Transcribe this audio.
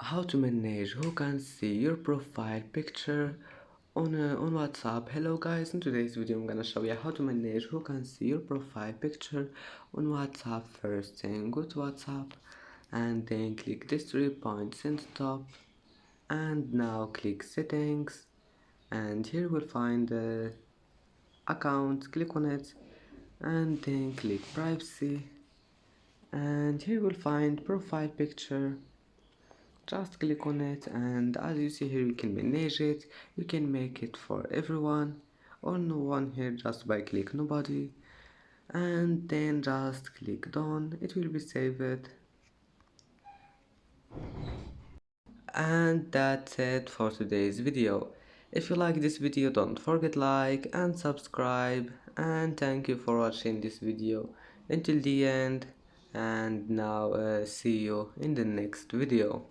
How to manage who can see your profile picture on WhatsApp. Hello guys, in today's video I'm gonna show you how to manage who can see your profile picture on WhatsApp. First thing, go to WhatsApp and then click these 3 points in the top, and now click settings, and here we'll find the account. Click on it and then click privacy, and here we'll find profile picture. Just click on it, and as you see here you can manage it. You can make it for everyone or no one here just by click nobody, and then just click done. It will be saved. And that's it for today's video. If you like this video, don't forget like and subscribe, and thank you for watching this video until the end. And now see you in the next video.